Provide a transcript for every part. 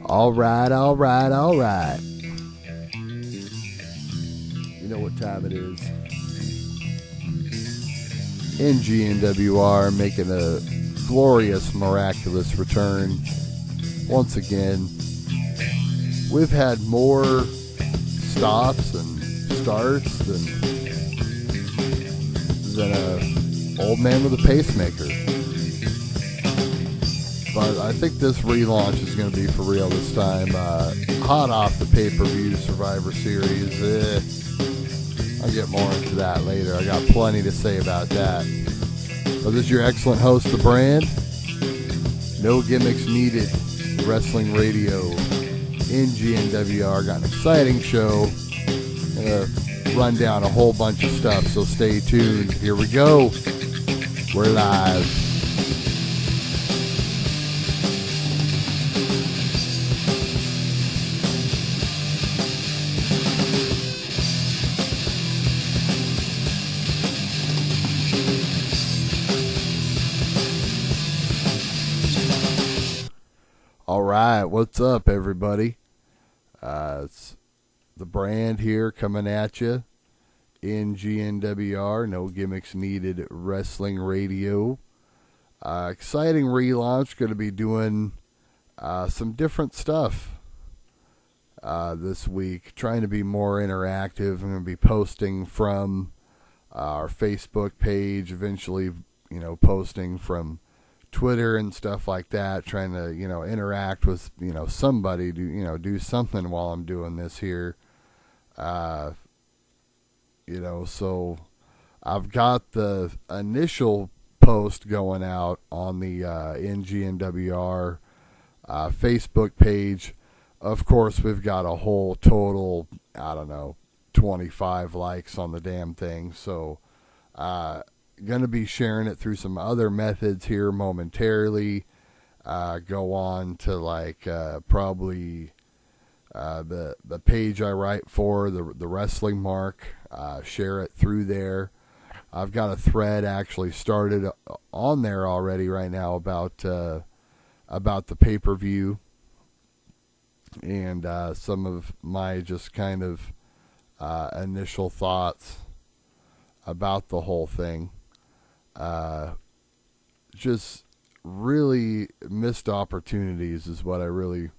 All right, all right, all right. You know what time it is. NGNWR making a glorious, miraculous return. Once again, we've had more stops and starts than a old man with a pacemaker. But I think this relaunch is going to be for real this time. Hot off the pay-per-view Survivor Series. I'll get more into that later. I got plenty to say about that. But this is your excellent host, The Brand. No gimmicks needed. Wrestling Radio. NGNWR. Got an exciting show. Gonna run down a whole bunch of stuff, so stay tuned. Here we go. We're live. All right, what's up, everybody? It's The Brand here coming at you. NGNWR, no gimmicks needed, Wrestling Radio. Exciting relaunch. Going to be doing some different stuff this week. Trying to be more interactive. I'm going to be posting from our Facebook page. Eventually, posting from Twitter and stuff like that, trying to, interact with, somebody, do something while I'm doing this here. So I've got the initial post going out on the NGNWR Facebook page. Of course, we've got a whole total, 25 likes on the damn thing. So, going to be sharing it through some other methods here momentarily. Go on to probably the page I write for, the Wrestling Mark. Share it through there. I've got a thread actually started on there already right now about the pay-per-view and some of my just kind of initial thoughts about the whole thing. Just really missed opportunities is what I really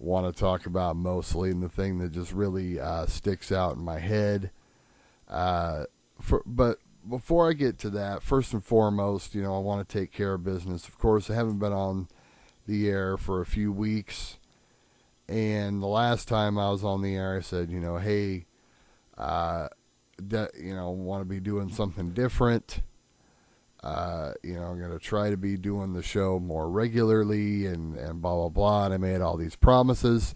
want to talk about mostly, and the thing that just really sticks out in my head. But before I get to that, first and foremost, I want to take care of business. Of course, I haven't been on the air for a few weeks, and the last time I was on the air, I said, hey, want to be doing something different. I'm going to try to be doing the show more regularly and blah, blah, blah. And I made all these promises.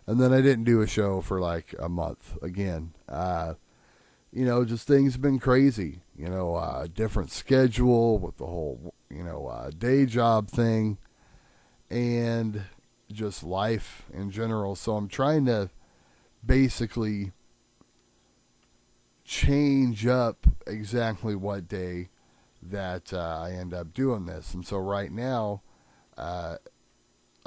And then I didn't do a show for like a month again. Just things have been crazy. Different schedule with the whole, day job thing and just life in general. So I'm trying to basically change up exactly what day that I end up doing this. And so right now, I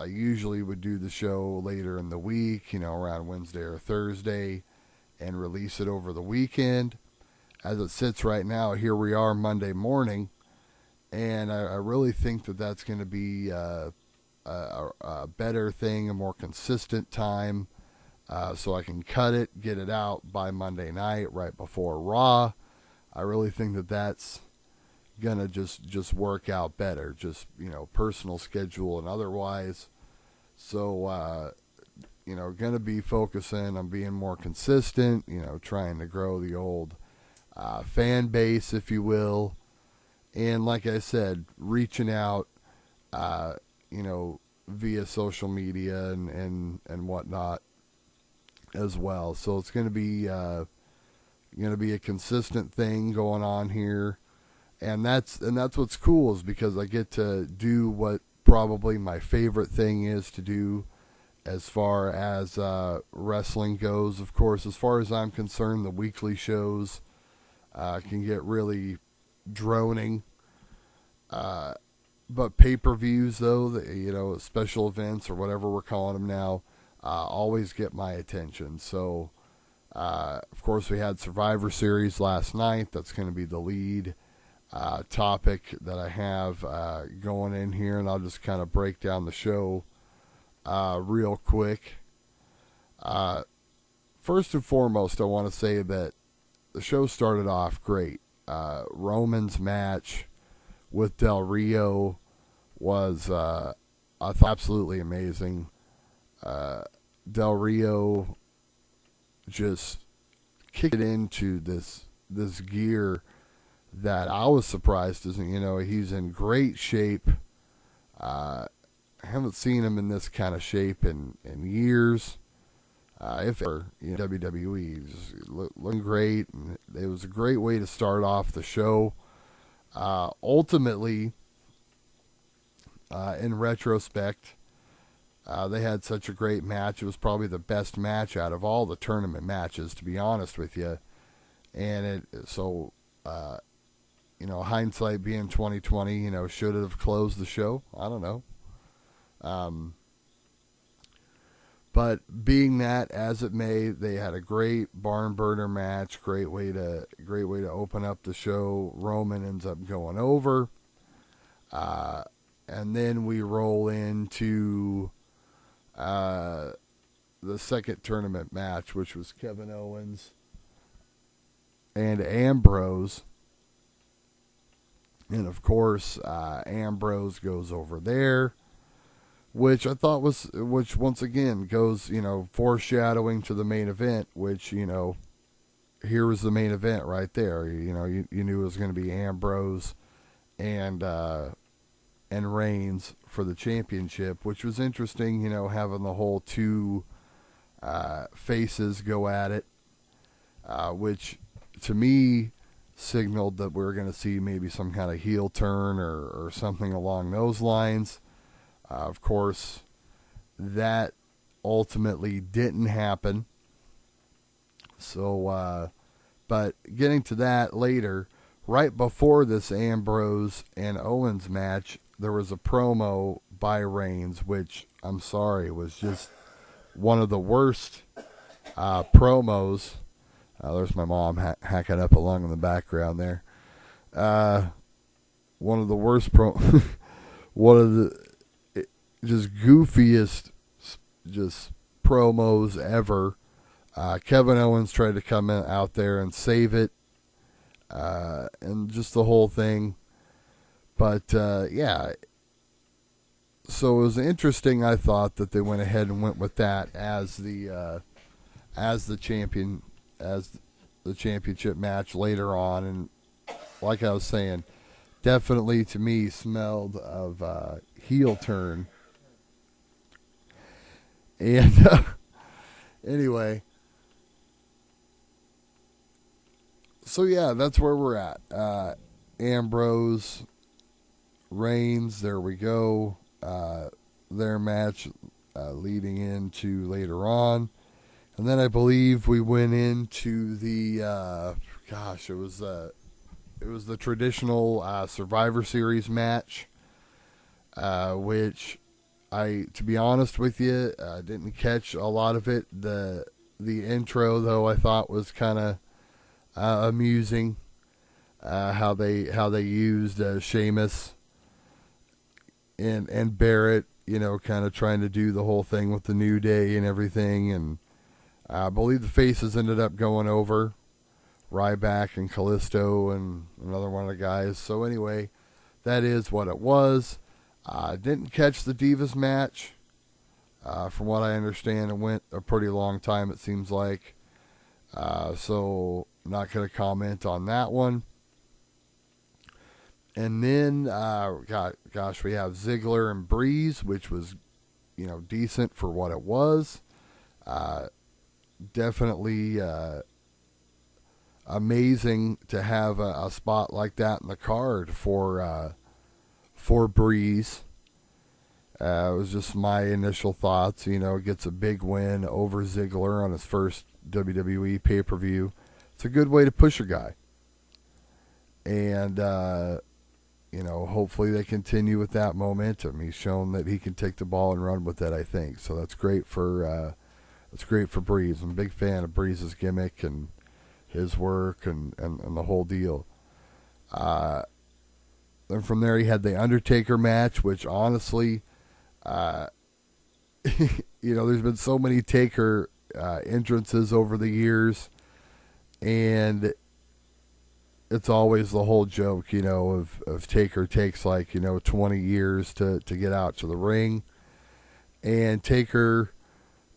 usually would do the show later in the week, around Wednesday or Thursday, and release it over the weekend. As it sits right now, here we are Monday morning, and I really think that that's going to be a better thing, a more consistent time, so I can cut it, get it out by Monday night, right before Raw. I really think that that's gonna just work out better, just personal schedule and otherwise. So gonna be focusing on being more consistent, trying to grow the old fan base, if you will, and like I said, reaching out via social media and whatnot as well. So it's gonna be a consistent thing going on here. And that's what's cool, is because I get to do what probably my favorite thing is to do as far as wrestling goes. Of course, as far as I'm concerned, the weekly shows can get really droning. but pay-per-views, though, special events or whatever we're calling them now, always get my attention. So, of course, we had Survivor Series last night. That's going to be the lead topic that I have going in here, and I'll just kind of break down the show real quick. First and foremost, I want to say that the show started off great. Roman's match with Del Rio was, I thought, absolutely amazing. Del Rio just kicked it into this gear that I was surprised isn't. He's in great shape. I haven't seen him in this kind of shape in years. If ever, WWE, just looking great, and it was a great way to start off the show. Ultimately, in retrospect, they had such a great match. It was probably the best match out of all the tournament matches, to be honest with you. And hindsight being 2020, should it have closed the show? I don't know. But being that as it may, they had a great barn burner match. Great way to open up the show. Roman ends up going over, and then we roll into the second tournament match, which was Kevin Owens and Ambrose. And of course, Ambrose goes over there, which I thought which once again goes, foreshadowing to the main event, which, here was the main event right there. You knew it was going to be Ambrose and Reigns for the championship, which was interesting, having the whole two faces go at it, which to me signaled that we were going to see maybe some kind of heel turn or something along those lines. Of course, that ultimately didn't happen. So, but getting to that later, right before this Ambrose and Owens match, there was a promo by Reigns, which, I'm sorry, was just one of the worst promos. There's my mom hacking up along in the background there. One of the worst one of the just goofiest just promos ever. Kevin Owens tried to come out there and save it, and just the whole thing. But yeah, so it was interesting. I thought that they went ahead and went with that as the championship match later on, and like I was saying, definitely to me smelled of heel turn. And anyway, so yeah, that's where we're at. Ambrose, Reigns, there we go. Their match leading into later on. And then I believe we went into the, it was the traditional Survivor Series match, which to be honest with you, didn't catch a lot of it. The intro, though, I thought was kind of amusing. How they used Sheamus and Barrett, kind of trying to do the whole thing with the New Day and everything. And I believe the faces ended up going over, Ryback and Kalisto and another one of the guys. So anyway, that is what it was. Didn't catch the Divas match. From what I understand, it went a pretty long time, it seems like. So not going to comment on that one. And then, we have Ziggler and Breeze, which was, decent for what it was. Definitely amazing to have a spot like that in the card for Breeze. It was just my initial thoughts. Gets a big win over Ziggler on his first WWE pay-per-view. It's a good way to push a guy. And, hopefully they continue with that momentum. He's shown that he can take the ball and run with it, I think. So that's great for Breeze. I'm a big fan of Breeze's gimmick and his work and the whole deal. Then from there he had the Undertaker match, which honestly, there's been so many Taker entrances over the years, and it's always the whole joke, of Taker takes 20 years to get out to the ring. And Taker,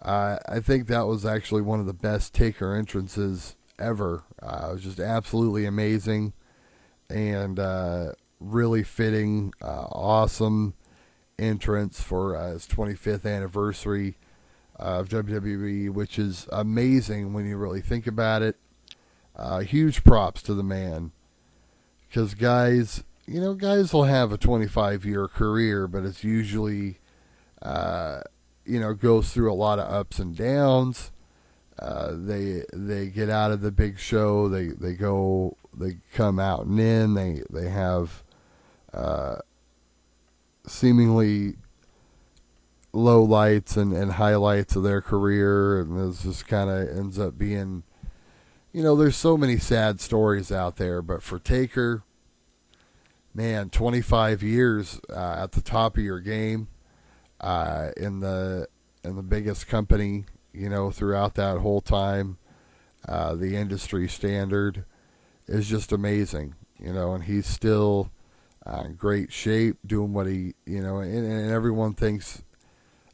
I think that was actually one of the best Taker entrances ever. It was just absolutely amazing and really fitting, awesome entrance for his 25th anniversary of WWE, which is amazing when you really think about it. Huge props to the man, because guys will have a 25-year career, but it's usually, goes through a lot of ups and downs. They get out of the big show, they come out and in, they have seemingly low lights and highlights of their career, and this just kind of ends up being, there's so many sad stories out there, but for Taker, man, 25 years at the top of your game, in the biggest company, throughout that whole time, the industry standard is just amazing, and he's still in great shape, doing what he, and everyone thinks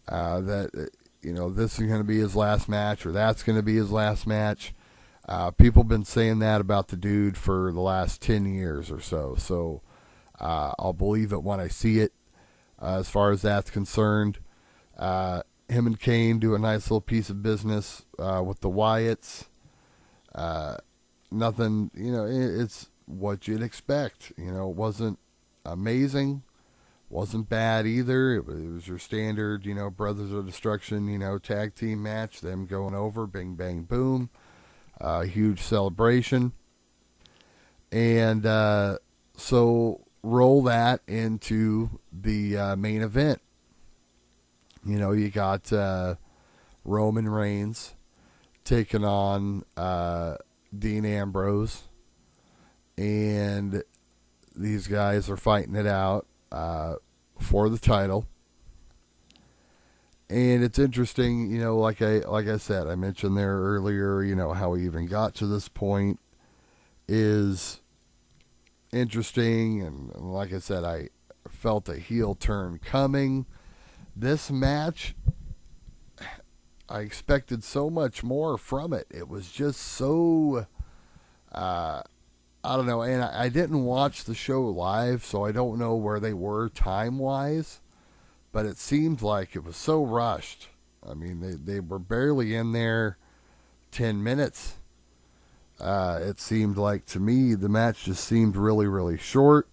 that, this is going to be his last match or that's going to be his last match. People have been saying that about the dude for the last 10 years or so. So I'll believe it when I see it, as far as that's concerned. Him and Kane do a nice little piece of business with the Wyatts. Nothing, it's what you'd expect. It wasn't amazing. Wasn't bad either. It was your standard, Brothers of Destruction, tag team match. Them going over, bing, bang, boom. Huge celebration. And so roll that into the main event. You got Roman Reigns taking on Dean Ambrose. And these guys are fighting it out for the title. And it's interesting, like I said, I mentioned there earlier, how we even got to this point is interesting. And like I said, I felt a heel turn coming. This match, I expected so much more from it. It was just so, I don't know. And I didn't watch the show live, so I don't know where they were time-wise. But it seemed like it was so rushed. I mean, they were barely in there 10 minutes. It seemed like, to me, the match just seemed really, really short.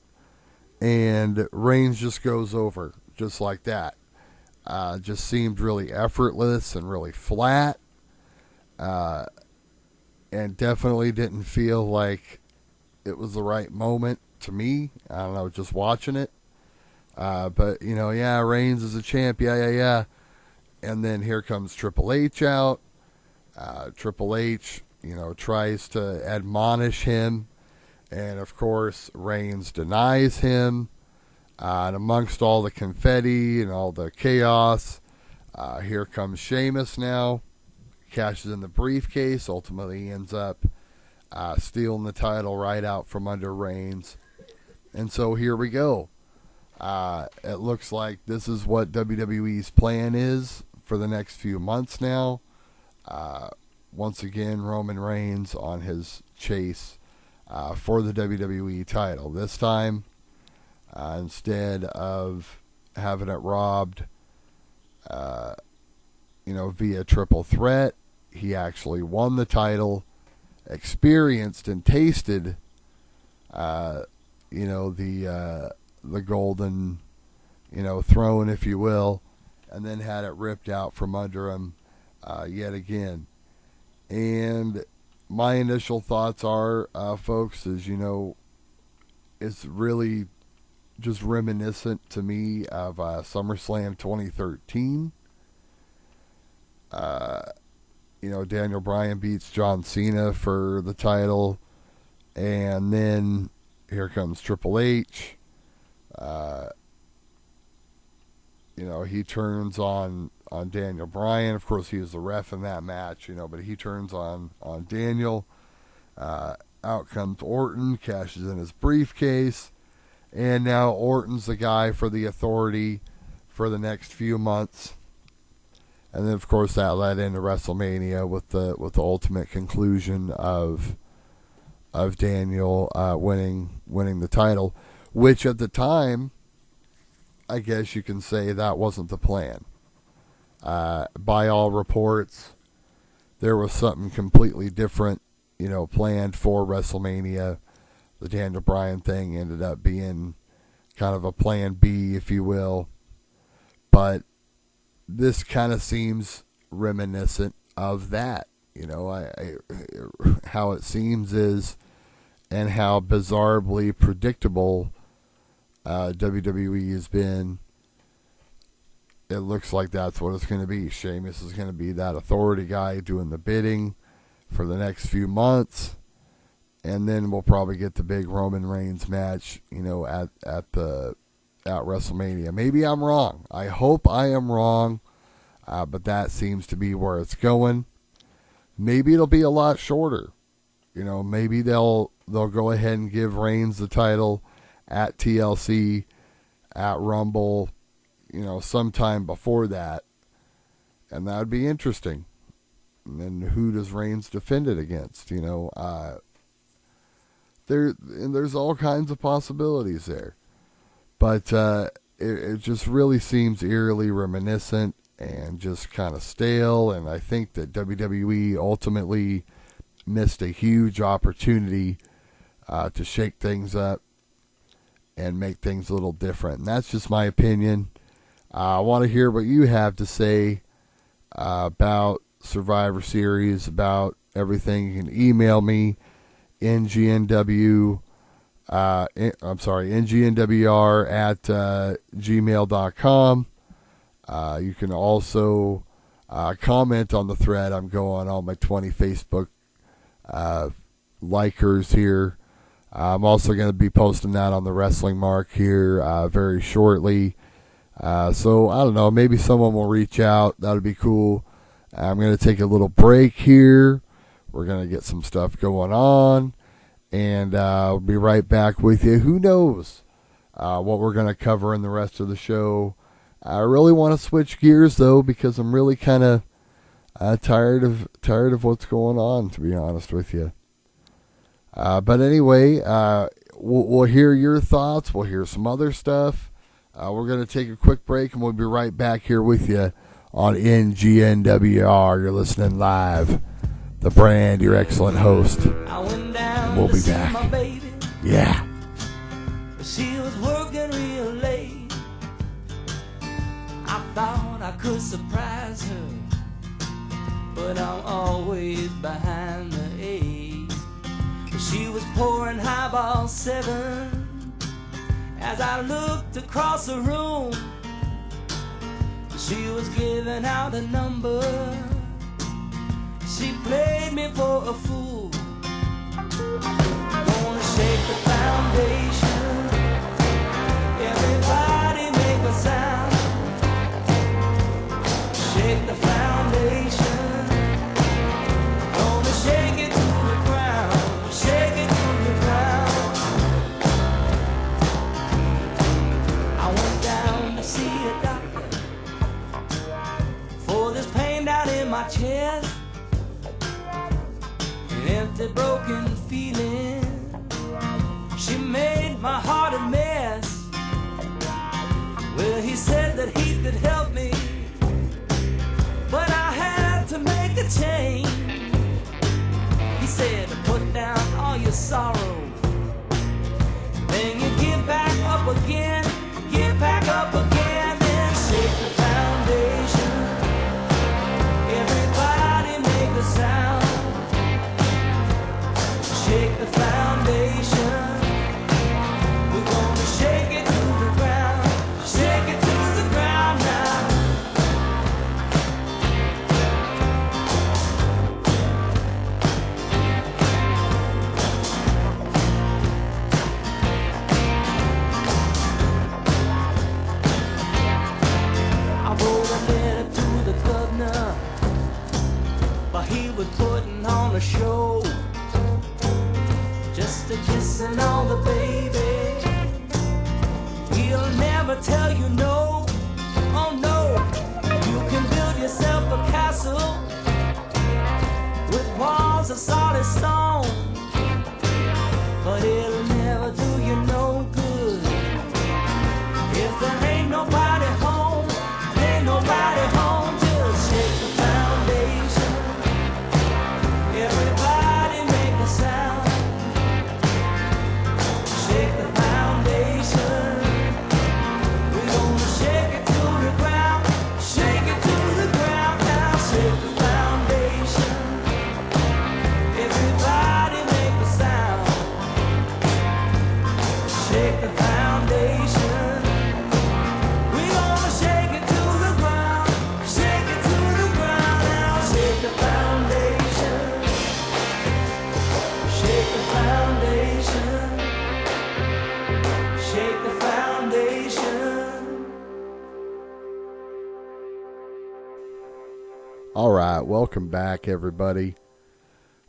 And Reigns just goes over, just like that. Just seemed really effortless and really flat. And definitely didn't feel like it was the right moment to me. I don't know, just watching it. But, Reigns is a champ, yeah. And then here comes Triple H out. Triple H, tries to admonish him. And, of course, Reigns denies him. And amongst all the confetti and all the chaos, here comes Sheamus now. Cashes in the briefcase. Ultimately ends up stealing the title right out from under Reigns. And so here we go. It looks like this is what WWE's plan is for the next few months now. Once again, Roman Reigns on his chase for the WWE title. This time, instead of having it robbed, via triple threat, he actually won the title, experienced and tasted, the golden, throne, if you will, and then had it ripped out from under him yet again. And my initial thoughts are, folks, is, it's really just reminiscent to me of SummerSlam 2013. Daniel Bryan beats John Cena for the title, and then here comes Triple H. He turns on Daniel Bryan. Of course, he was the ref in that match, but he turns on Daniel. Out comes Orton, cashes in his briefcase, and now Orton's the guy for the Authority for the next few months. And then, of course, that led into WrestleMania with the ultimate conclusion of Daniel winning the title, which at the time, I guess you can say that wasn't the plan. By all reports, there was something completely different, planned for WrestleMania. The Daniel Bryan thing ended up being kind of a plan B, if you will. But this kind of seems reminiscent of that. How it seems is, and how bizarrely predictable WWE has been. It looks like that's what it's going to be. Sheamus is going to be that Authority guy doing the bidding for the next few months, and then we'll probably get the big Roman Reigns match, at WrestleMania. Maybe I'm wrong. I hope I am wrong, but that seems to be where it's going. Maybe it'll be a lot shorter. Maybe they'll go ahead and give Reigns the title at TLC, at Rumble, sometime before that, and that would be interesting. And then who does Reigns defend it against? There's all kinds of possibilities there, but it just really seems eerily reminiscent and just kind of stale. And I think that WWE ultimately missed a huge opportunity to shake things up and make things a little different. And that's just my opinion. I want to hear what you have to say about Survivor Series, about everything. You can email me, NGNWR at gmail.com. You can also comment on the thread. I'm going on my 20 Facebook likers here. I'm also going to be posting that on the Wrestling Mark here very shortly. So, I don't know, maybe someone will reach out. That would be cool. I'm going to take a little break here. We're going to get some stuff going on. And I'll be right back with you. Who knows what we're going to cover in the rest of the show. I really want to switch gears, though, because I'm really kind of tired of what's going on, to be honest with you. But anyway, we'll hear your thoughts. We'll hear some other stuff. We're going to take a quick break, and we'll be right back here with you on NGNWR. You're listening live. The Brand, your excellent host. We'll be back. Yeah. She was working real late. I thought I could surprise her, but I'm always behind the eight. She was pouring highball 7 as I looked across the room. She was giving out a number. She played me for a fool. Gonna shake the foundation. Everybody make a sound. Shake the foundation. Gonna shake it to the ground. Shake it to the ground. I went down to see a doctor for this pain down in my chest. An empty, broken feeling. She made my heart a mess. Well, he said that he could help me, but I had to make a change. He said, put down all your sorrow, then you get back up again, get back up again, then shake the foundation. Everybody make a sound. Shake the foundation. We're gonna kissing on the baby. He'll never tell you no. Oh no, you can build yourself a castle with walls of solid stone, but it'll never do you no good if there ain't nobody home. Ain't nobody home. Just shake the foundation. Everybody make a sound. Shake the foundation. We're gonna shake it to the ground. Shake it to the ground now. Shake the foundation. Everybody make a sound. Shake the foundation. We're gonna shake it to the ground. Shake it to the ground now. Shake the foundation. Shake the foundation. Shake the foundation. All right, welcome back, everybody.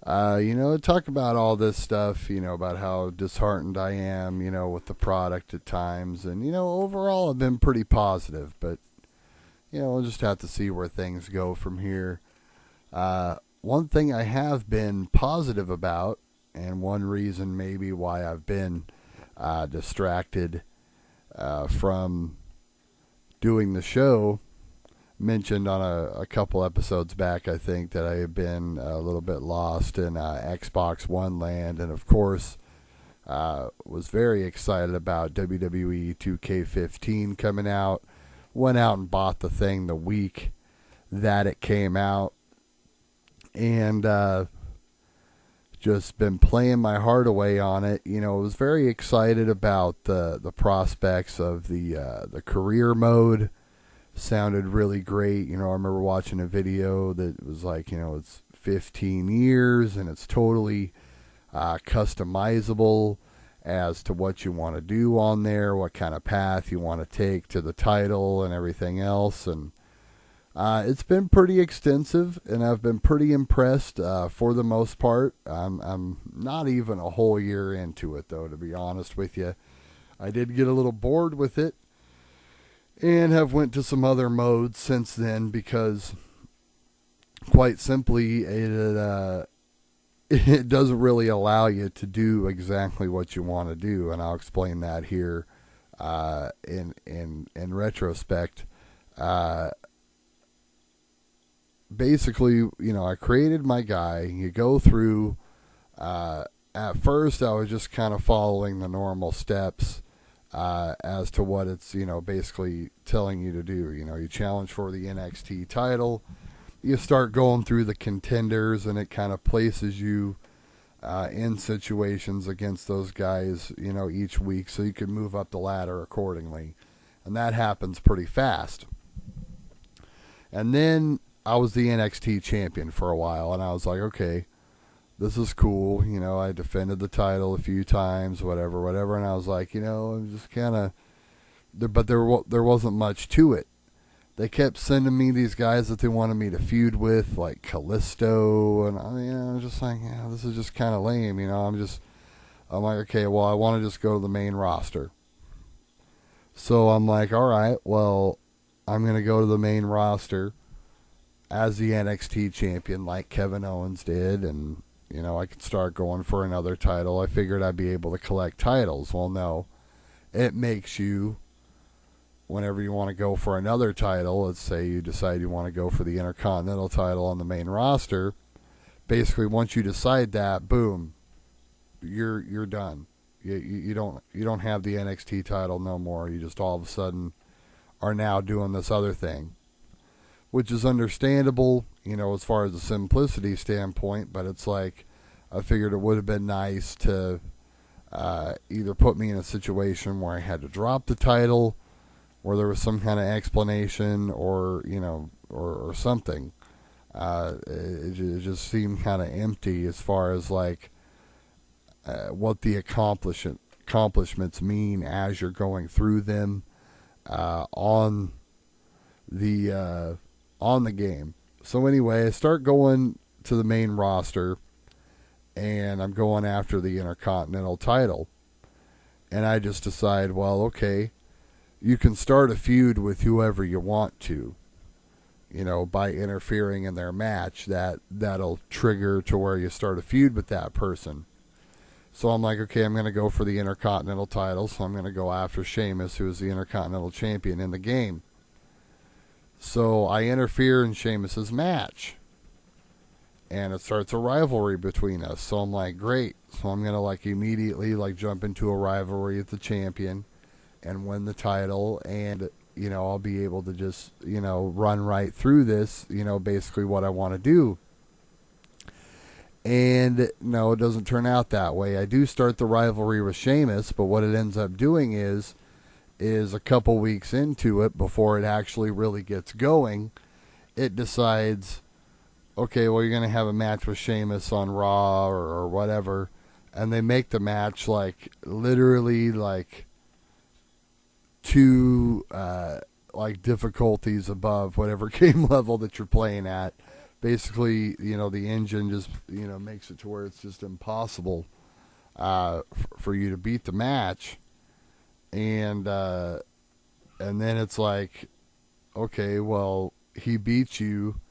Talk about all this stuff, about how disheartened I am, with the product at times. And, overall I've been pretty positive, but, we'll just have to see where things go from here. One thing I have been positive about, and one reason maybe why I've been distracted from doing the show, mentioned on a couple episodes back, I think, that I have been a little bit lost in Xbox One land, and of course was very excited about WWE 2K15 coming out. Went out and bought the thing the week that it came out, and just been playing my heart away on it. Was very excited about the prospects of the career mode. Sounded really great. I remember watching a video that was like, it's 15 years and it's totally customizable as to what you want to do on there, what kind of path you want to take to the title and everything else. And it's been pretty extensive, and I've been pretty impressed for the most part. I'm not even a whole year into it, though, to be honest with you. I did get a little bored with it, and have went to some other modes since then because, quite simply, it doesn't really allow you to do exactly what you want to do, and I'll explain that here in retrospect. Basically, I created my guy. You go through. At first, I was just kind of following the normal steps. As to what it's, basically telling you to do. You challenge for the NXT title. You start going through the contenders, and it kind of places you in situations against those guys, each week, so you can move up the ladder accordingly. And that happens pretty fast. And then I was the NXT champion for a while, and I was like, okay, this is cool. I defended the title a few times, whatever. And I was like, I'm just kind of, but there wasn't much to it. They kept sending me these guys that they wanted me to feud with, like Kalisto, and I was just like, this is just kind of lame. I'm like, okay, well, I want to just go to the main roster. So I'm like, all right, well, I'm going to go to the main roster as the NXT champion, like Kevin Owens did, and I could start going for another title. I figured I'd be able to collect titles. Well, no. It makes you, whenever you want to go for another title, let's say you decide you want to go for the Intercontinental title on the main roster, basically once you decide that, boom, you're done. You don't have the NXT title no more. You just all of a sudden are now doing this other thing, which is understandable, as far as the simplicity standpoint, but it's like, I figured it would have been nice to either put me in a situation where I had to drop the title, where there was some kind of explanation, or, or something. It just seemed kind of empty as far as like what the accomplishments mean as you're going through them on the game. So anyway, I start going to the main roster, and I'm going after the Intercontinental title. And I just decide, well, okay, you can start a feud with whoever you want to, by interfering in their match. That'll trigger to where you start a feud with that person. So I'm like, okay, I'm going to go for the Intercontinental title, so I'm going to go after Sheamus, who is the Intercontinental Champion in the game. So I interfere in Sheamus's match, and it starts a rivalry between us. So I'm like, great. So I'm going to immediately jump into a rivalry with the champion and win the title, and I'll be able to just run right through this, basically what I want to do. And no, it doesn't turn out that way. I do start the rivalry with Sheamus, but what it ends up doing is a couple weeks into it, before it actually really gets going, it decides, okay, well, you're going to have a match with Sheamus on Raw or whatever, and they make the match literally two difficulties above whatever game level that you're playing at. Basically, the engine just makes it to where it's just impossible for you to beat the match, and then it's like, okay, well, he beats you,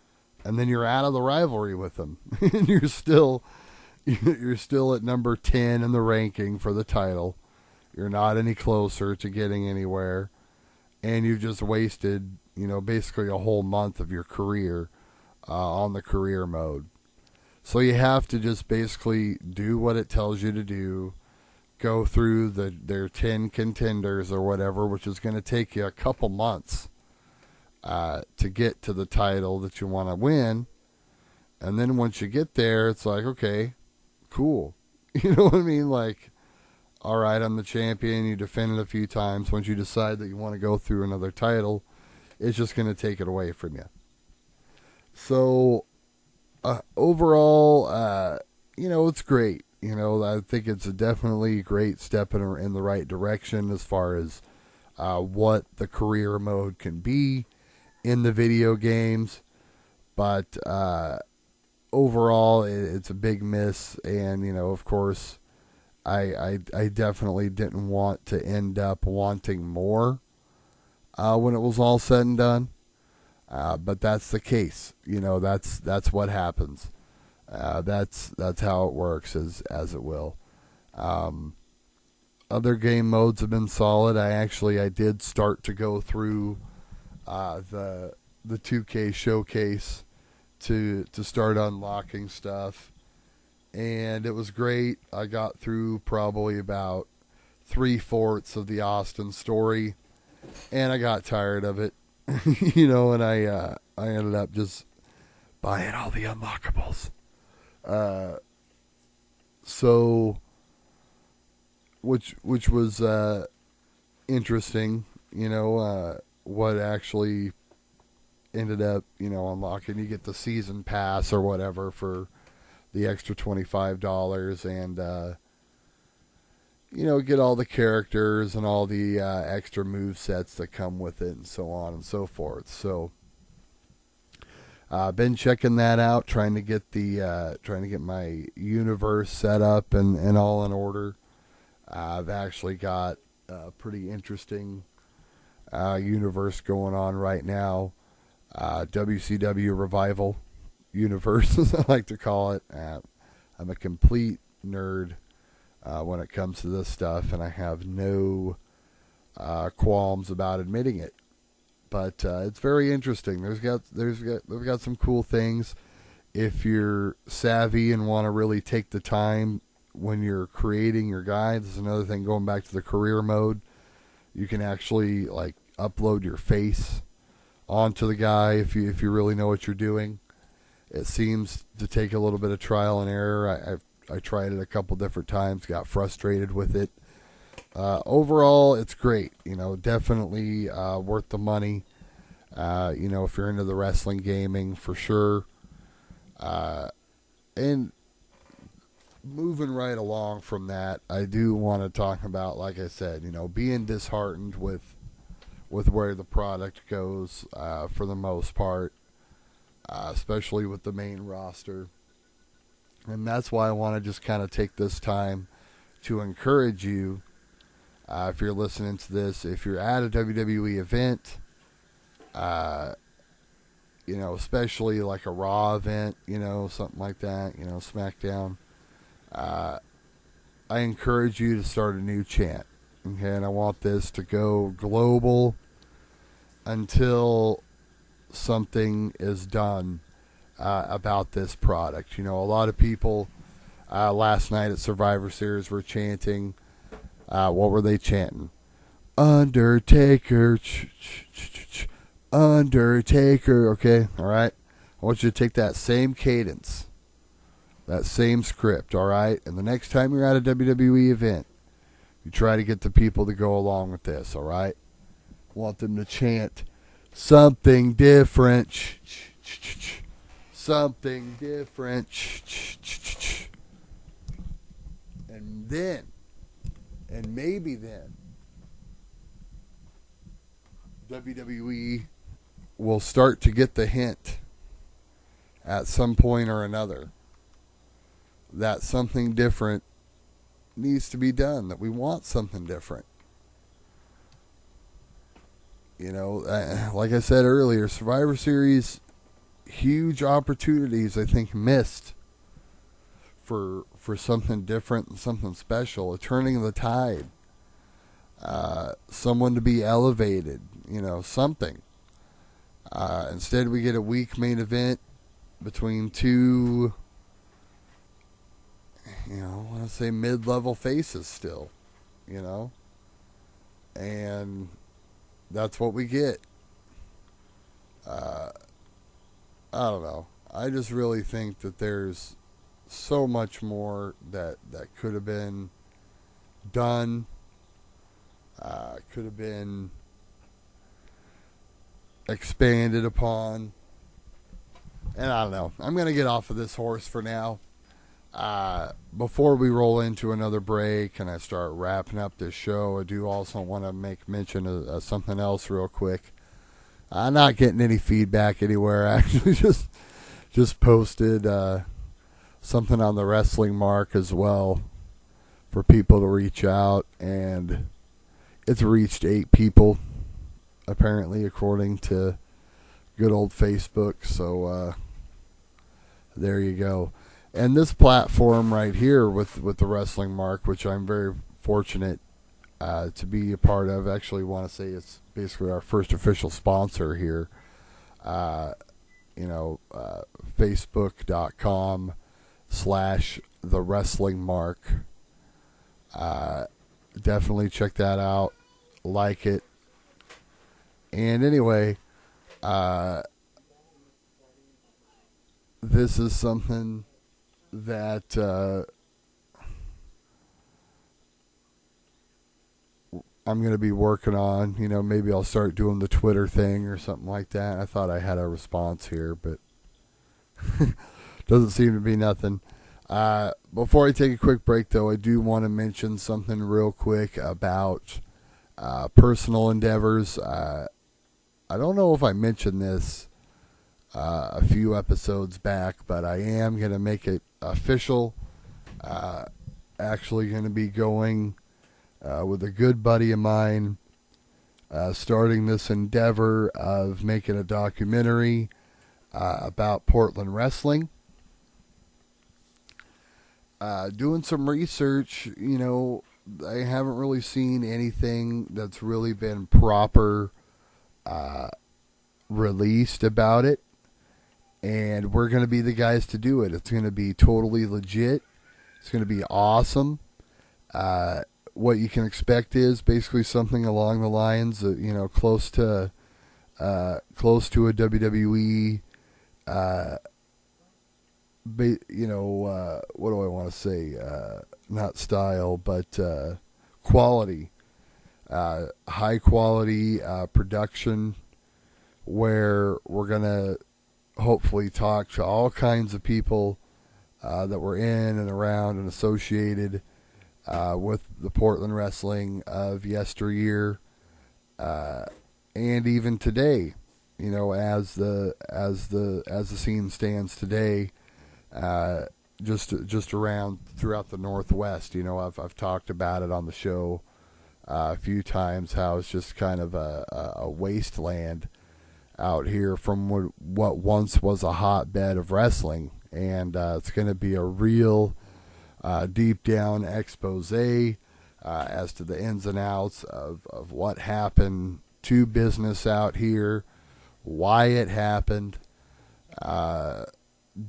and then you're out of the rivalry with him, and you're still at number 10 in the ranking for the title. You're not any closer to getting anywhere, and you've just wasted, basically a whole month of your career on the career mode. So you have to just basically do what it tells you to do, go through their 10 contenders or whatever, which is going to take you a couple months to get to the title that you want to win. And then once you get there, it's like, okay, cool. You know what I mean? All right, I'm the champion. You defend it a few times. Once you decide that you want to go through another title, it's just going to take it away from you. So overall, it's great. I think it's definitely a great step in the right direction as far as what the career mode can be in the video games. But overall, it's a big miss. And, of course, I definitely didn't want to end up wanting more when it was all said and done. But that's the case. That's what happens. That's how it works, as it will. Other game modes have been solid. I did start to go through the 2K showcase to start unlocking stuff, and it was great. I got through probably about 3/4 of the Austin story, and I got tired of it. And I ended up just buying all the unlockables. So, which was interesting. What actually ended up unlocking. You get the season pass or whatever for the extra $25, and get all the characters and all the extra move sets that come with it, and so on and so forth. So been checking that out, trying to get my universe set up and all in order. I've actually got a pretty interesting universe going on right now. WCW Revival universe, as I like to call it. I'm a complete nerd when it comes to this stuff, and I have no qualms about admitting it. But it's very interesting. They've got some cool things. If you're savvy and want to really take the time when you're creating your guide, this is another thing. Going back to the career mode, you can actually upload your face onto the guy if you really know what you're doing. It seems to take a little bit of trial and error. I tried it a couple different times, got frustrated with it. Overall, it's great. Definitely worth the money. If you're into the wrestling gaming, for sure. And moving right along from that, I do want to talk about, like I said, being disheartened with where the product goes for the most part, especially with the main roster. And that's why I want to just kind of take this time to encourage you, if you're listening to this, if you're at a WWE event, uh, especially like a Raw event, something like that, SmackDown, uh, I encourage you to start a new chant. Okay, and I want this to go global until something is done about this product. A lot of people last night at Survivor Series were chanting. What were they chanting? Undertaker, Undertaker. Okay, all right. I want you to take that same cadence, that same script, all right? And the next time you're at a WWE event, you try to get the people to go along with this, all right? Want them to chant something different, something different, and then, and maybe then, WWE will start to get the hint at some point or another that something different needs to be done, that we want something different. Like I said earlier, Survivor Series, huge opportunities, I think, missed for something different and something special, a turning of the tide, someone to be elevated, something. Instead, we get a weak main event between two, I want to say mid-level faces still, and that's what we get. I don't know. I just really think that there's so much more that could have been done, could have been expanded upon. And I don't know. I'm going to get off of this horse for now. Before we roll into another break and I start wrapping up this show, I do also want to make mention of something else real quick. I'm not getting any feedback anywhere. I actually just posted something on the Wrestling Mark as well for people to reach out, and it's reached 8 people apparently, according to good old Facebook. So there you go. And this platform right here with the Wrestling Mark, which I'm very fortunate to be a part of. Actually, want to say it's basically our first official sponsor here. Facebook.com/The Wrestling Mark. Definitely check that out. Like it. And anyway, this is something that I'm going to be working on. Maybe I'll start doing the Twitter thing or something like that. I thought I had a response here, but doesn't seem to be nothing. Before I take a quick break, though, I do want to mention something real quick about personal endeavors. I don't know if I mentioned this a few episodes back, but I am going to make it official. Actually going to be going with a good buddy of mine, starting this endeavor of making a documentary about Portland wrestling. Doing some research, I haven't really seen anything that's really been proper released about it. And we're going to be the guys to do it. It's going to be totally legit. It's going to be awesome. What you can expect is basically something along the lines of, close to a WWE, what do I want to say? Not style, but quality. High quality production, where we're going to hopefully talk to all kinds of people that were in and around and associated with the Portland wrestling of yesteryear, and even today. As the scene stands today, just around throughout the Northwest. You know, I've talked about it on the show a few times, how it's just kind of a wasteland out here from what once was a hotbed of wrestling, and it's going to be a real deep down expose as to the ins and outs of what happened to business out here, why it happened.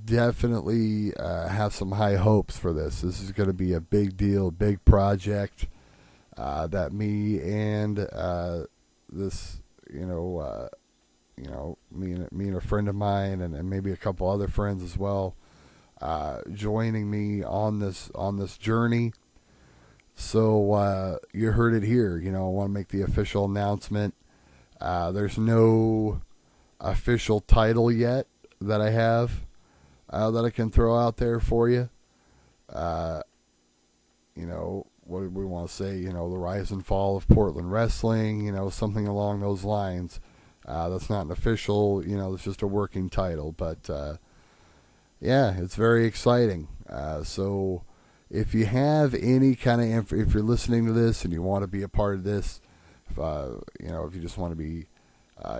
Definitely have some high hopes for this. This is going to be a big deal, big project that me and this, me and a friend of mine, and maybe a couple other friends as well, joining me on this journey. So you heard it here. You know, I want to make the official announcement. There's no official title yet that I have that I can throw out there for you. What we want to say, the rise and fall of Portland wrestling, something along those lines. That's not an official, it's just a working title. But, yeah, it's very exciting. So if you have any kind of, if you're listening to this and you want to be a part of this, if you just want to be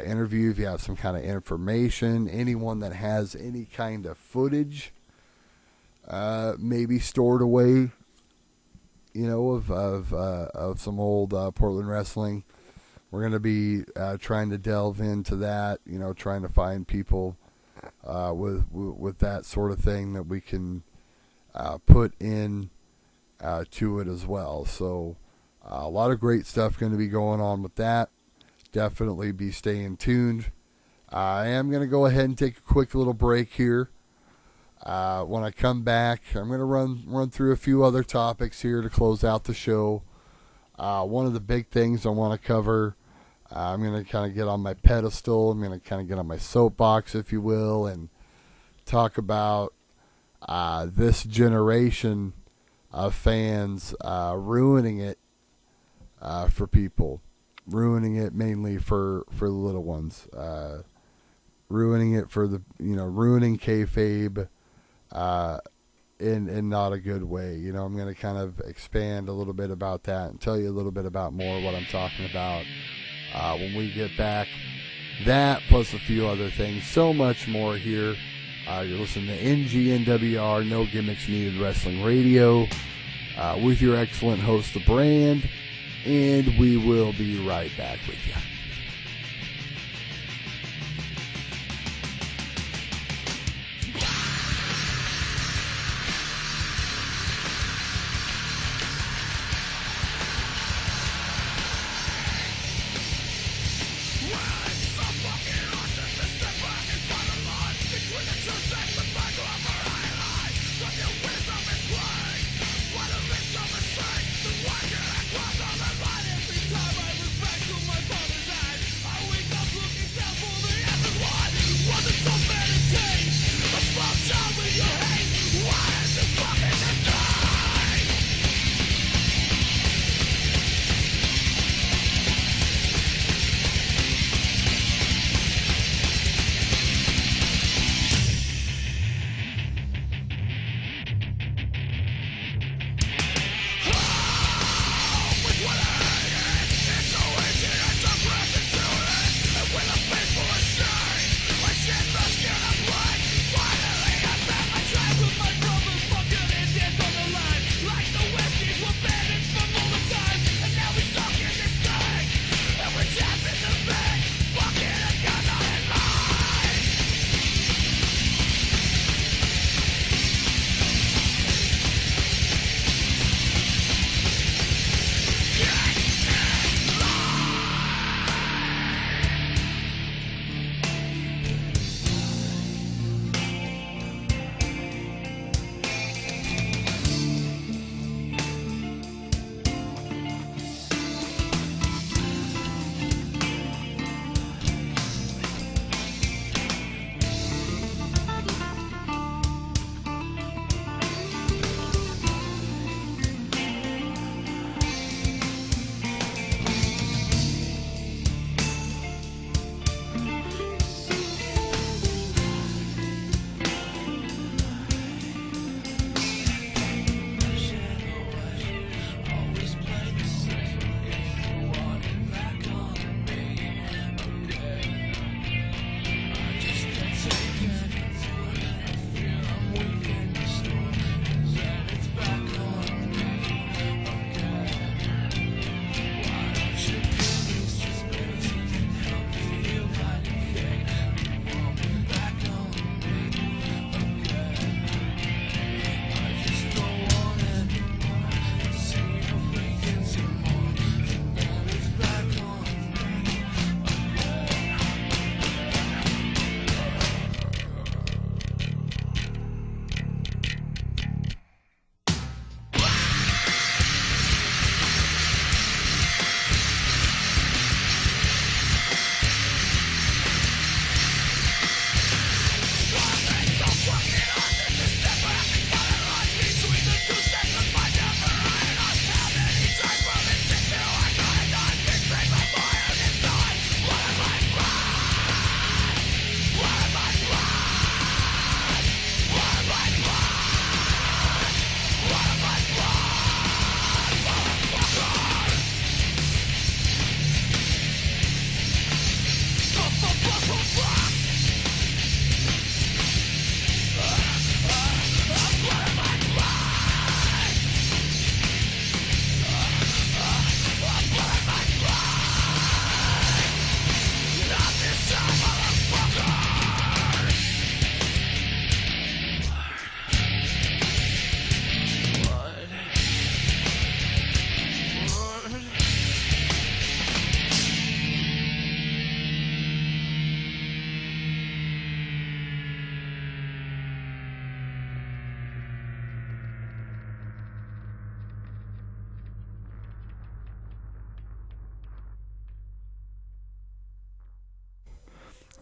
interviewed, if you have some kind of information, anyone that has any kind of footage, maybe stored away, of some old Portland wrestling. We're going to be trying to delve into that, trying to find people with that sort of thing that we can put in to it as well. So a lot of great stuff going to be going on with that. Definitely be staying tuned. I am going to go ahead and take a quick little break here. When I come back, I'm going to run through a few other topics here to close out the show. One of the big things I want to cover, I'm going to kind of get on my pedestal. I'm going to kind of get on my soapbox, if you will, and talk about this generation of fans ruining it for people. Ruining it mainly for the little ones. Ruining it for the, ruining kayfabe in not a good way. I'm going to kind of expand a little bit about that and tell you a little bit about more what I'm talking about when we get back. That plus a few other things. So much more here. You're listening to NGNWR, No Gimmicks Needed Wrestling Radio, with your excellent host, The Brand, and we will be right back with you. Time I look back to my father's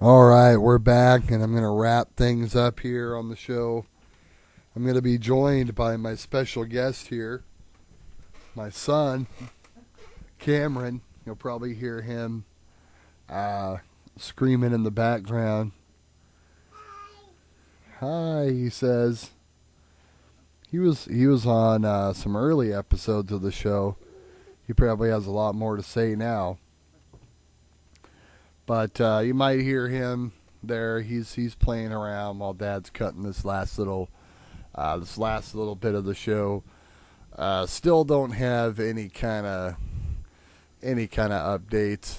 All right, we're back, and I'm going to wrap things up here on the show. I'm going to be joined by my special guest here, my son, Cameron. You'll probably hear him screaming in the background. Hi, he says. He was on some early episodes of the show. He probably has a lot more to say now. But you might hear him there. He's playing around while Dad's cutting this last little bit of the show. Still don't have any kind of updates.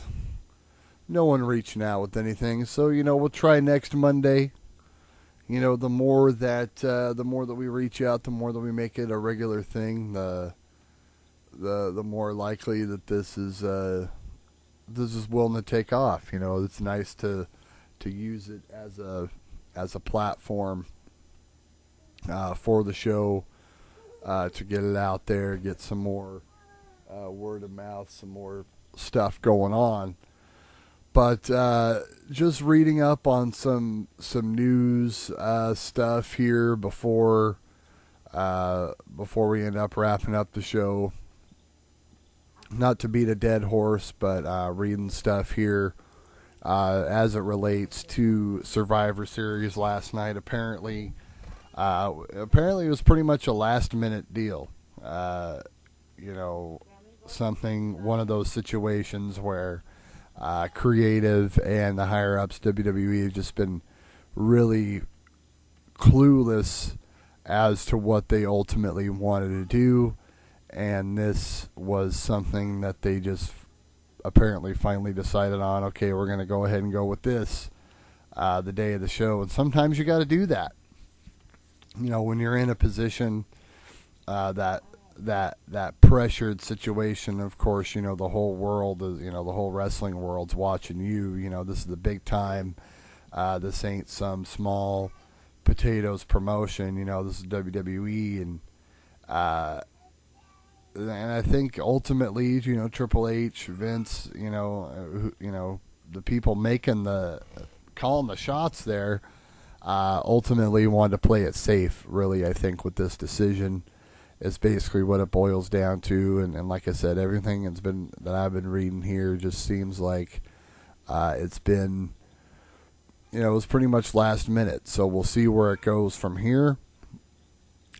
No one reaching out with anything. So we'll try next Monday. The more that we reach out, the more that we make it a regular thing, the more likely that this is willing to take off. It's nice to use it as a platform for the show, to get it out there, get some more word of mouth, some more stuff going on. But just reading up on some news stuff here before we end up wrapping up the show. Not to beat a dead horse, but reading stuff here as it relates to Survivor Series last night. Apparently it was pretty much a last-minute deal. One of those situations where creative and the higher-ups WWE have just been really clueless as to what they ultimately wanted to do. And this was something that they just apparently finally decided on. Okay, we're going to go ahead and go with this the day of the show. And sometimes you got to do that. When you're in a position that pressured situation, of course, the whole world is, the whole wrestling world's watching you. This is the big time. This ain't some small potatoes promotion. This is WWE, and I think ultimately, Triple H, Vince, the people calling the shots there, ultimately wanted to play it safe. Really, I think with this decision is basically what it boils down to. And like I said, everything that I've been reading here just seems like it's been, it was pretty much last minute. So we'll see where it goes from here.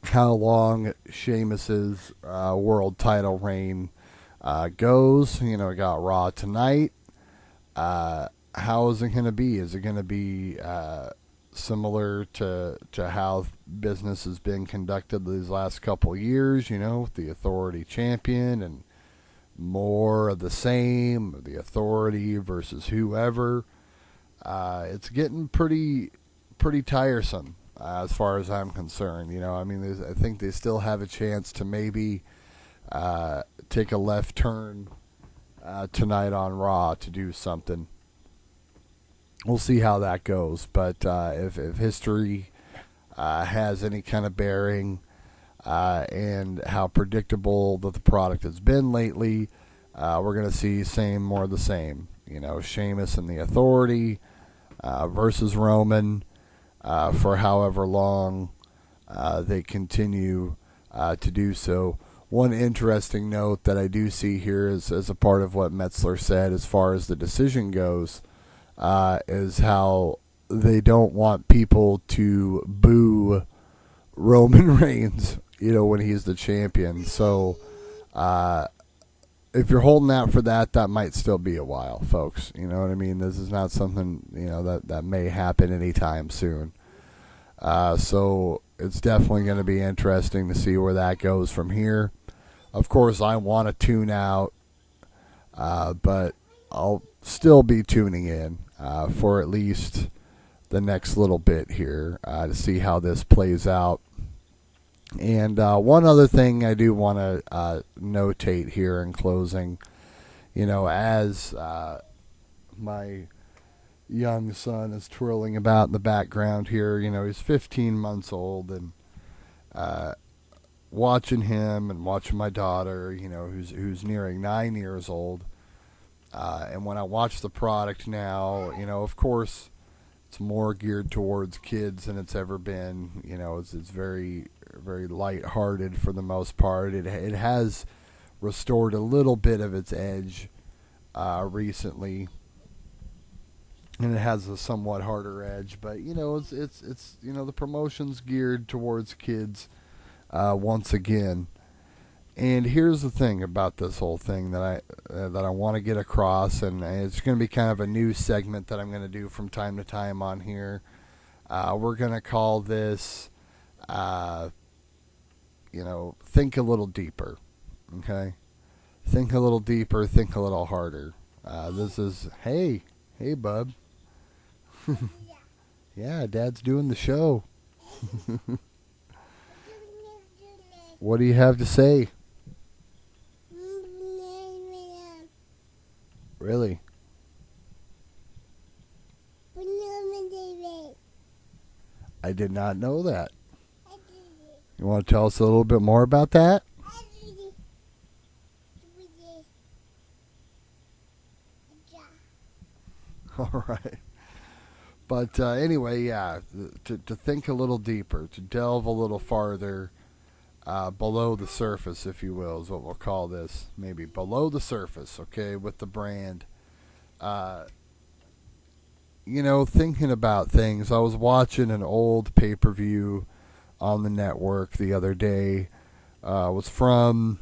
How long Sheamus's world title reign goes. We got Raw tonight. How is it going to be? Is it going to be similar to how business has been conducted these last couple of years? With the Authority champion and more of the same, the Authority versus whoever. It's getting pretty tiresome. As far as I'm concerned, I think they still have a chance to maybe take a left turn tonight on Raw to do something. We'll see how that goes. But if history has any kind of bearing and how predictable that the product has been lately, we're going to see more of the same. Sheamus and the Authority versus Roman. For however long they continue to do so. One interesting note that I do see here is as a part of what Metzler said as far as the decision goes, is how they don't want people to boo Roman Reigns, when he's the champion. So if you're holding out for that might still be a while, folks. You know what I mean? This is not something, that may happen anytime soon. So it's definitely going to be interesting to see where that goes from here. Of course, I want to tune out, but I'll still be tuning in for at least the next little bit here to see how this plays out. And one other thing I do want to notate here in closing, as my young son is twirling about in the background here, he's 15 months old, and watching him and watching my daughter, who's nearing 9 years old, And when I watch the product now, of course, it's more geared towards kids than it's ever been. It's very, very lighthearted for the most part. It has restored a little bit of its edge recently, and it has a somewhat harder edge. But it's the promotion's geared towards kids once again. And here's the thing about this whole thing that I want to get across, and it's going to be kind of a new segment that I'm going to do from time to time on here. We're going to call this, think a little deeper. Okay, think a little deeper, think a little harder. This is hey, bub. Yeah, Dad's doing the show. What do you have to say? Really? I did not know that. You want to tell us a little bit more about that? All right. But anyway, yeah, to think a little deeper, to delve a little farther below the surface, if you will, is what we'll call this. Maybe below the surface, okay, with the brand. Thinking about things. I was watching an old pay-per-view on the network the other day. It was from,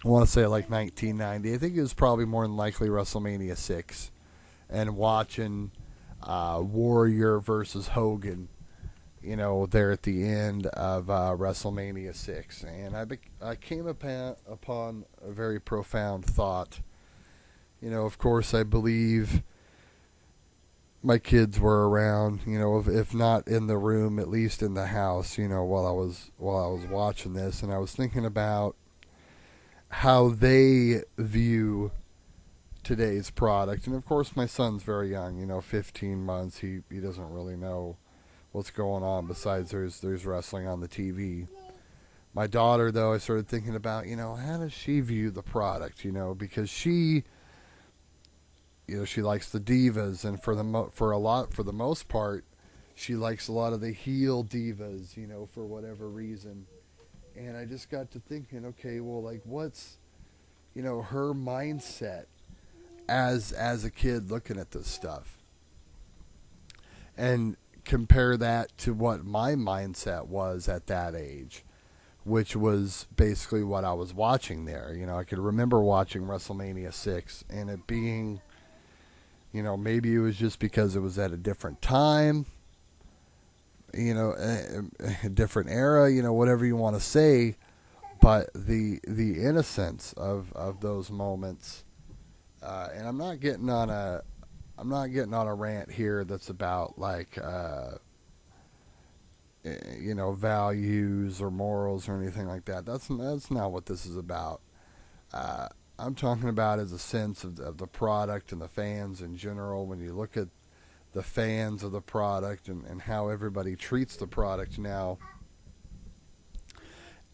I want to say like 1990. I think it was probably more than likely WrestleMania 6. And watching Warrior versus Hogan, there at the end of WrestleMania 6. And I came upon a very profound thought. Of course, I believe my kids were around, if not in the room, at least in the house, while I was watching this. And I was thinking about how they view today's product. And of course, my son's very young, 15 months. He doesn't really know what's going on besides there's wrestling on the TV. My daughter, though, I started thinking about, how does she view the product, because she likes the divas, and for the most part, she likes a lot of the heel divas, for whatever reason. And I just got to thinking, okay, well, like, what's, her mindset as a kid looking at this stuff, and compare that to what my mindset was at that age, which was basically what I was watching there. I could remember watching WrestleMania 6 and it being, maybe it was just because it was at a different time, a different era, whatever you want to say, but the innocence of those moments. And I'm not getting on a rant here that's about like values or morals or anything like that. That's not what this is about. I'm talking about as a sense of the product and the fans in general. When you look at the fans of the product and how everybody treats the product now.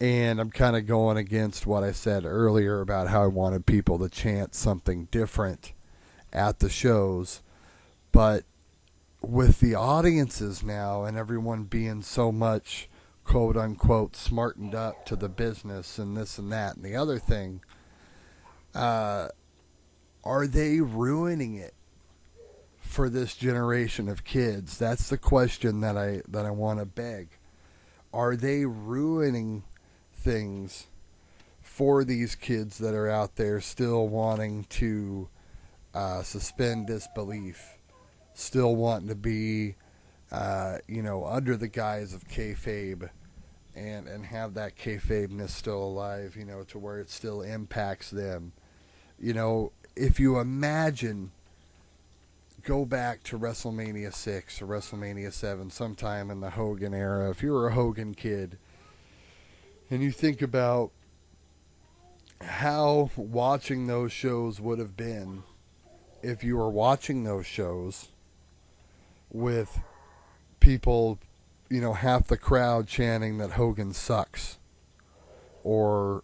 And I'm kind of going against what I said earlier about how I wanted people to chant something different at the shows. But with the audiences now and everyone being so much, quote unquote, smartened up to the business and this and that and the other thing, are they ruining it for this generation of kids? That's the question that I want to beg. Are they ruining things for these kids that are out there still wanting to suspend disbelief, still wanting to be, under the guise of kayfabe, and have that kayfabeness still alive, to where it still impacts them. If you imagine, go back to WrestleMania 6 or WrestleMania 7, sometime in the Hogan era, if you were a Hogan kid, and you think about how watching those shows would have been if you were watching those shows with people, half the crowd chanting that Hogan sucks, or,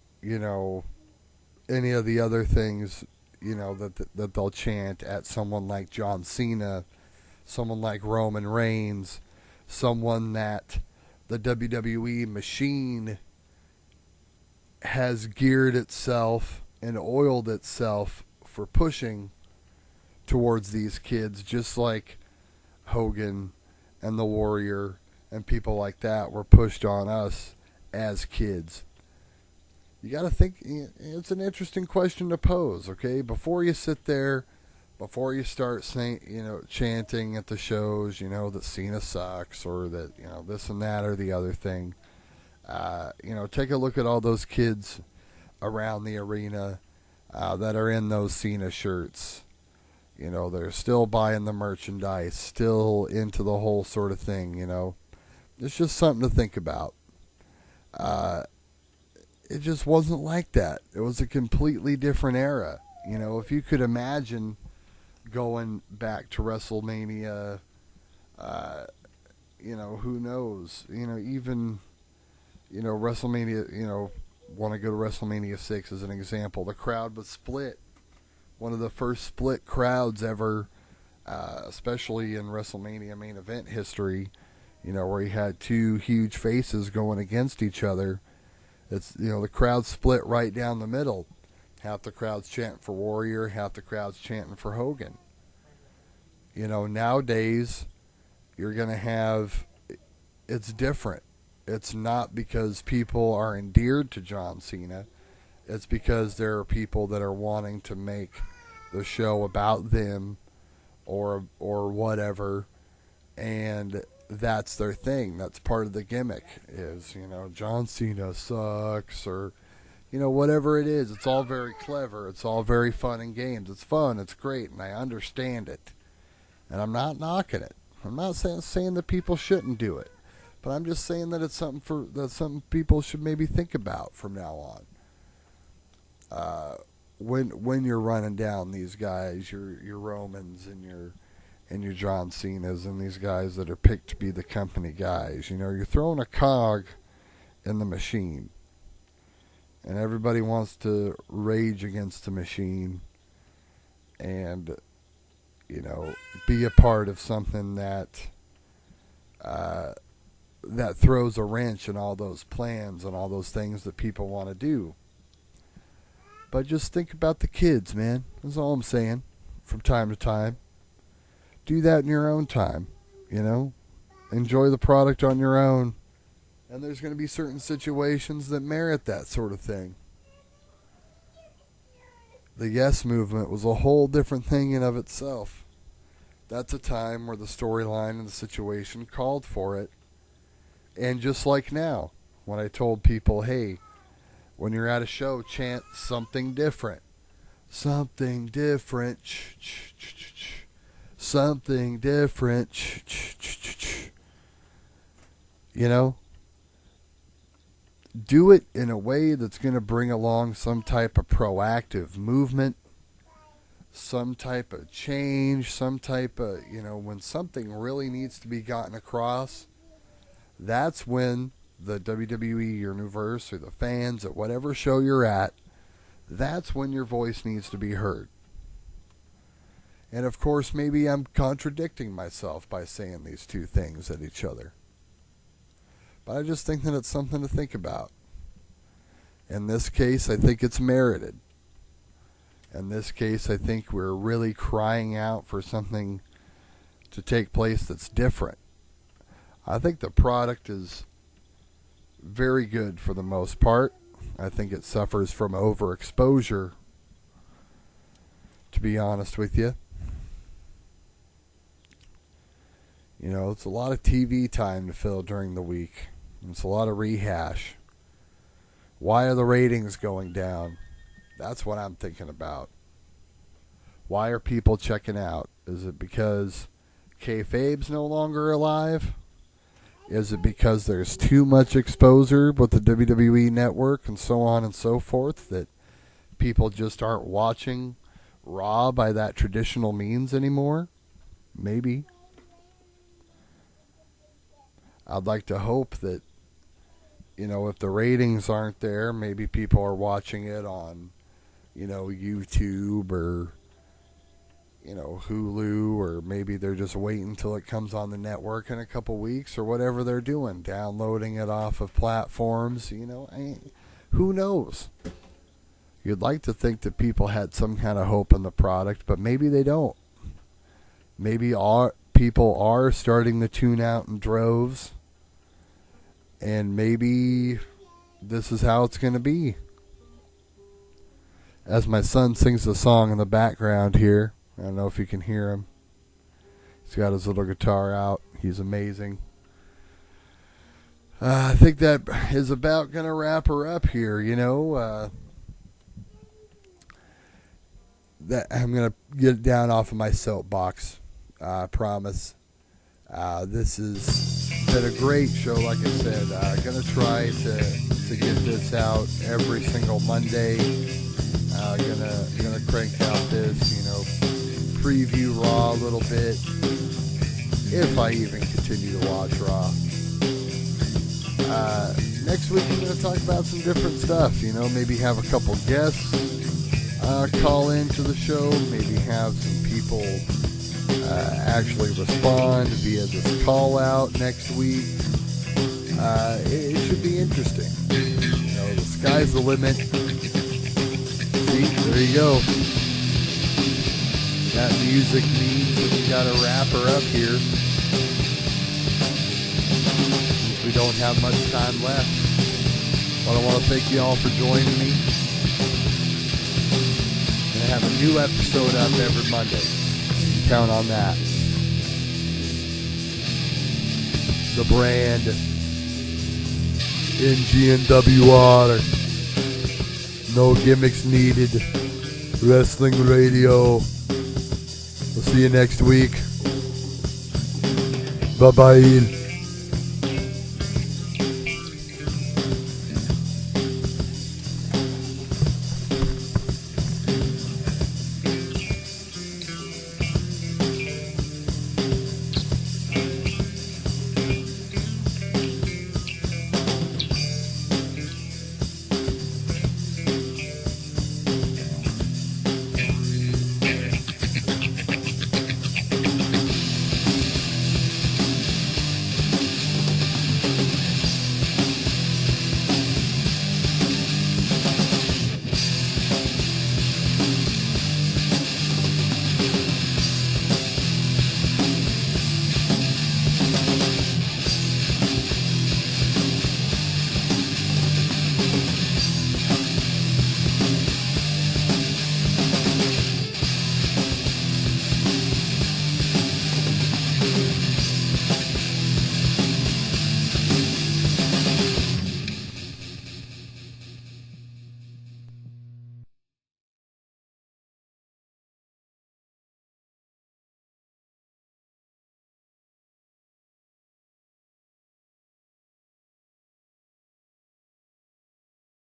any of the other things, that they'll chant at someone like John Cena, someone like Roman Reigns, someone that the WWE machine has geared itself and oiled itself for pushing towards these kids, just like Hogan and the Warrior and people like that were pushed on us as kids. You got to think, it's an interesting question to pose, okay? Before you sit there, before you start saying, chanting at the shows, that Cena sucks or that, this and that or the other thing, take a look at all those kids around the arena that are in those Cena shirts. They're still buying the merchandise, still into the whole sort of thing, It's just something to think about. It just wasn't like that. It was a completely different era. If you could imagine going back to WrestleMania, who knows? Even, WrestleMania, want to go to WrestleMania 6 as an example. The crowd was split. One of the first split crowds ever, especially in WrestleMania main event history, where you had two huge faces going against each other. It's, the crowd split right down the middle. Half the crowd's chanting for Warrior, half the crowd's chanting for Hogan. Nowadays, you're going to have, it's different. It's not because people are endeared to John Cena. It's because there are people that are wanting to make the show about them or whatever, and that's their thing. That's part of the gimmick is, John Cena sucks or, whatever it is. It's all very clever. It's all very fun and games. It's fun. It's great, and I understand it. And I'm not knocking it. I'm not saying that people shouldn't do it, but I'm just saying that it's something people should maybe think about from now on. When you're running down these guys, your Romans and your John Cenas and these guys that are picked to be the company guys, you're throwing a cog in the machine, and everybody wants to rage against the machine and be a part of something that throws a wrench in all those plans and all those things that people want to do. But just think about the kids, man. That's all I'm saying. From time to time, do that in your own time. Enjoy the product on your own. And there's going to be certain situations that merit that sort of thing. The Yes movement was a whole different thing in of itself. That's a time where the storyline and the situation called for it. And just like now, when I told people, hey, when you're at a show, chant something different. Something different. Something different. Do it in a way that's going to bring along some type of proactive movement, some type of change, some type of, when something really needs to be gotten across, that's when the WWE Universe or the fans at whatever show you're at, that's when your voice needs to be heard. And of course, maybe I'm contradicting myself by saying these two things at each other. But I just think that it's something to think about. In this case, I think it's merited. In this case, I think we're really crying out for something to take place that's different. I think the product is very good for the most part. I think it suffers from overexposure, to be honest with you. It's a lot of TV time to fill during the week. It's a lot of rehash. Why are the ratings going down? That's what I'm thinking about. Why are people checking out? Is it because kayfabe's no longer alive? Is it because there's too much exposure with the WWE network and so on and so forth that people just aren't watching Raw by that traditional means anymore? Maybe. I'd like to hope that, if the ratings aren't there, maybe people are watching it on YouTube or, Hulu, or maybe they're just waiting until it comes on the network in a couple weeks or whatever they're doing, downloading it off of platforms, who knows? You'd like to think that people had some kind of hope in the product, but maybe they don't. Maybe people are starting to tune out in droves, and maybe this is how it's going to be. As my son sings the song in the background here, I don't know if you can hear him. He's got his little guitar out. He's amazing. I think that is about going to wrap her up here, that I'm going to get down off of my soapbox. I promise. This has been a great show, like I said. Going to try to get this out every single Monday. Gonna crank out this, preview Raw a little bit, if I even continue to watch Raw. Next week we're gonna talk about some different stuff. Maybe have a couple guests call into the show. Maybe have some people actually respond via this call out next week. It should be interesting. The sky's the limit. There you go. That music means that we gotta wrap her up here. We don't have much time left. But I want to thank you all for joining me. And I have a new episode up every Monday. Count on that. The brand NGNWR. No gimmicks needed. Wrestling radio. We'll see you next week. Bye-bye.